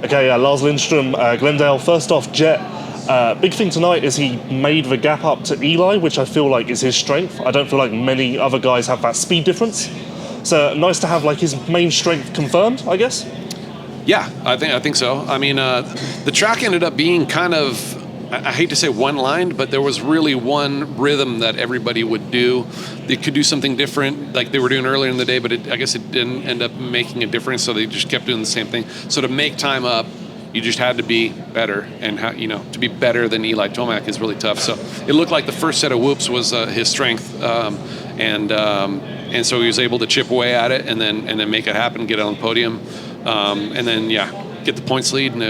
Okay, Lars Lindstrom, Glendale. First off, Jett. Big thing tonight is he made the gap up to Eli, which I feel like is his strength. I don't feel like many other guys have that speed difference. So nice to have like his main strength confirmed, I guess. Yeah, I think so. I mean, the track ended up being kind of, I hate to say one-lined, but there was really one rhythm that everybody would do. They could do something different like they were doing earlier in the day, but I guess it didn't end up making a difference, so they just kept doing the same thing. So to make time up, you just had to be better, and to be better than Eli Tomac is really tough. So it looked like the first set of whoops was his strength, and so he was able to chip away at it and then make it happen, get on the podium, and then get the points lead. And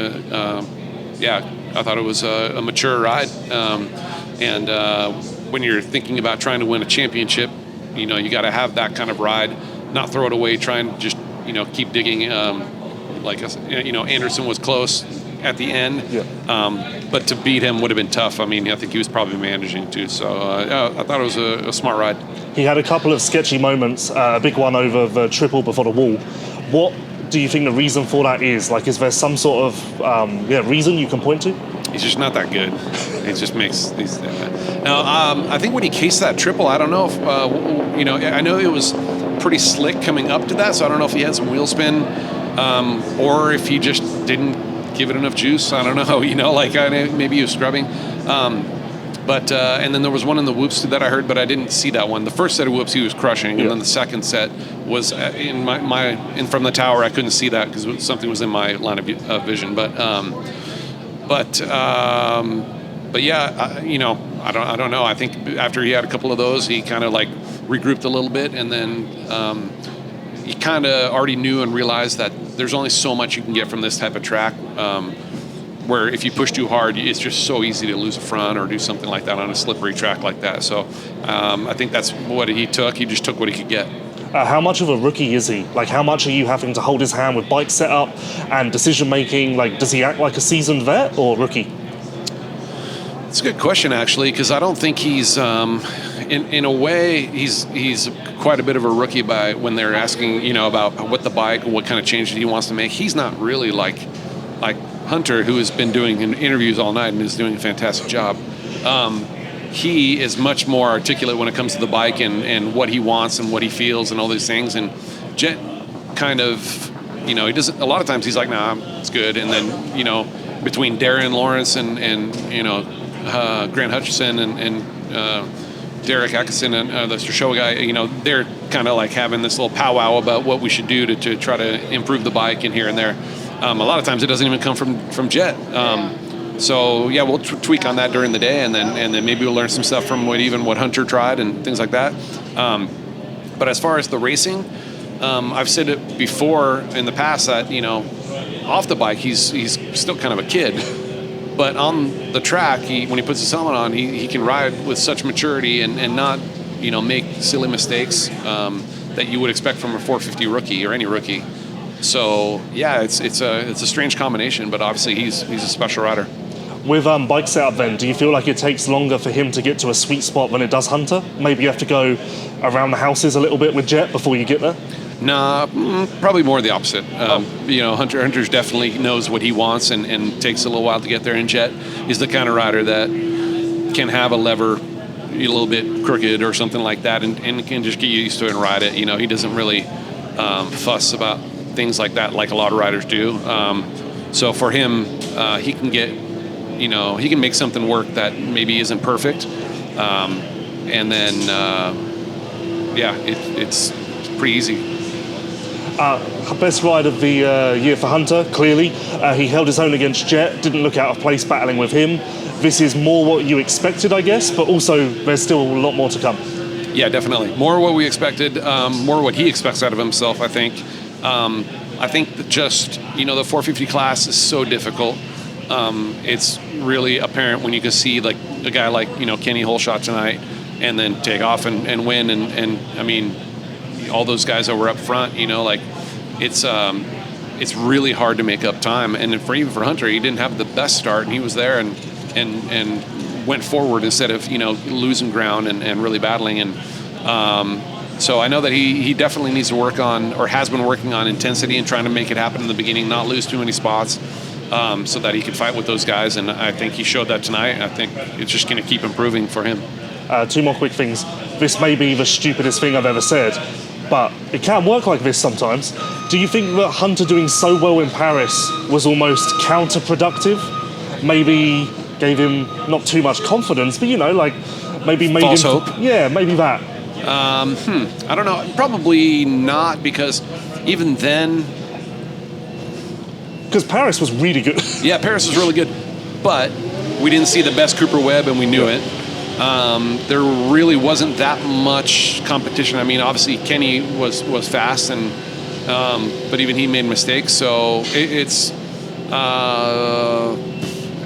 I thought it was a mature ride. And when you're thinking about trying to win a championship, you got to have that kind of ride, not throw it away, try and just keep digging. Anderson was close at the end, but to beat him would have been tough. I mean, I think he was probably managing too. So I thought it was a smart ride. He had a couple of sketchy moments, a big one over the triple before the wall. What do you think the reason for that is? Like, is there some sort of reason you can point to? He's just not that good. It just makes these. Now, I think when he cased that triple, I don't know if I know it was pretty slick coming up to that, so I don't know if he had some wheel spin, or if he just didn't give it enough juice. I don't know. Maybe he was scrubbing. But and then there was one in the whoops that I heard, but I didn't see that one. The first set of whoops he was crushing, and then the second set was from the tower. I couldn't see that because something was in my line of vision. But yeah, I don't know. I think after he had a couple of those, he kind of like regrouped a little bit, and then he kind of already knew and realized that there's only so much you can get from this type of track. Where if you push too hard, it's just so easy to lose a front or do something like that on a slippery track like that. So I think that's what he took. He just took what he could get. How much of a rookie is he? Like, how much are you having to hold his hand with bike setup and decision making? Like, does he act like a seasoned vet or rookie? It's a good question, actually, because I don't think he's, in a way, he's quite a bit of a rookie by when they're asking, about what the bike and what kind of changes he wants to make. He's not really like Hunter, who has been doing interviews all night and is doing a fantastic job. He is much more articulate when it comes to the bike and what he wants and what he feels and all these things. And Jett kind of, he doesn't. A lot of times he's like, "Nah, it's good." And then, between Darren Lawrence and Grant Hutchison and Derek Atkinson and the Showa guy, they're kind of like having this little powwow about what we should do to try to improve the bike and here and there. A lot of times it doesn't even come from Jett. So yeah, we'll tweak on that during the day, and then maybe we'll learn some stuff from what Hunter tried and things like that. But as far as the racing, I've said it before in the past that off the bike he's still kind of a kid, but on the track when he puts his helmet on, he can ride with such maturity and not make silly mistakes that you would expect from a 450 rookie or any rookie. So yeah, it's a strange combination, but obviously he's a special rider. With bike setup then, do you feel like it takes longer for him to get to a sweet spot than it does Hunter? Maybe you have to go around the houses a little bit with Jett before you get there? Nah, probably more the opposite. Hunter's definitely knows what he wants and takes a little while to get there, and Jett is the kind of rider that can have a lever a little bit crooked or something like that and can just get used to it and ride it. He doesn't really fuss about things like that like a lot of riders do. So for him, he can get, he can make something work that maybe isn't perfect. And then, it's pretty easy. Best ride of the year for Hunter, clearly. He held his own against Jett, didn't look out of place battling with him. This is more what you expected, I guess, but also there's still a lot more to come. Yeah, definitely. More what we expected, more what he expects out of himself, I think. I think that just, the 450 class is so difficult. It's really apparent when you can see like a guy like, Kenny Holshot tonight and then take off and win. And I mean, all those guys that were up front, it's really hard to make up time. And even for Hunter, he didn't have the best start, and he was there and went forward instead of, losing ground and really battling. And So I know that he definitely needs to work on, or has been working on, intensity and trying to make it happen in the beginning, not lose too many spots, so that he can fight with those guys. And I think he showed that tonight. I think it's just going to keep improving for him. 2 more quick things. This may be the stupidest thing I've ever said, but it can work like this sometimes. Do you think that Hunter doing so well in Paris was almost counterproductive? Maybe gave him not too much confidence, but maybe made false him... hope? Yeah, maybe that. I don't know. Probably not, because even then... Because Paris was really good. Yeah, Paris was really good, but we didn't see the best Cooper Webb, and we knew it. There really wasn't that much competition. I mean, obviously Kenny was fast, and but even he made mistakes. So it's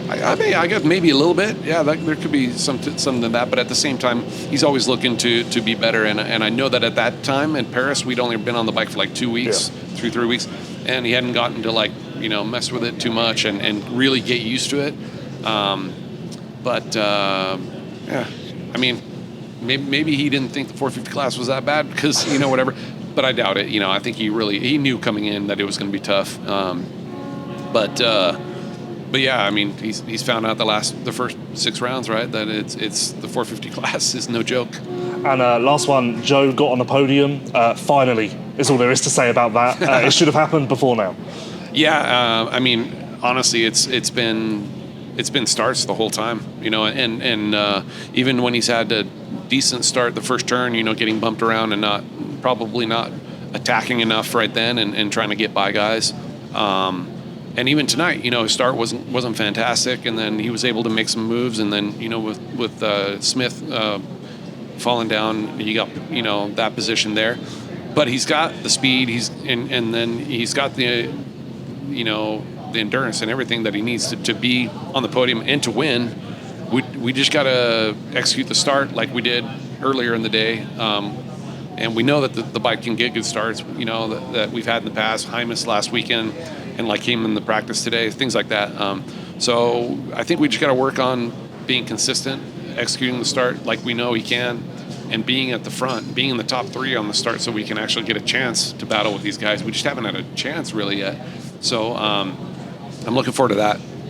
I guess maybe a little bit. Yeah, there could be something to that. But at the same time, he's always looking to be better. And I know that at that time in Paris, we'd only been on the bike for like 2 weeks, 3 weeks, and he hadn't gotten to mess with it too much and really get used to it. Yeah, I mean, maybe he didn't think the 450 class was that bad because, whatever. But I doubt it. I think he knew coming in that it was going to be tough. But yeah, I mean, he's found out the first 6 rounds, right? That it's the 450 class is no joke. And last one, Jo got on the podium. Finally, is all there is to say about that. It should have happened before now. Yeah, I mean, honestly, it's been starts the whole time, and even when he's had a decent start the first turn, getting bumped around and probably not attacking enough right then and trying to get by guys. And even tonight, his start wasn't fantastic, and then he was able to make some moves, and then with Smith falling down, he got that position there. But he's got the speed, and then he's got the the endurance and everything that he needs to be on the podium and to win. We just got to execute the start like we did earlier in the day. And we know that the bike can get good starts, that we've had in the past. Hymas last weekend, and like him in the practice today, things like that. So I think we just got to work on being consistent, executing the start like we know he can, and being at the front, being in the top 3 on the start so we can actually get a chance to battle with these guys. We just haven't had a chance really yet. So I'm looking forward to that.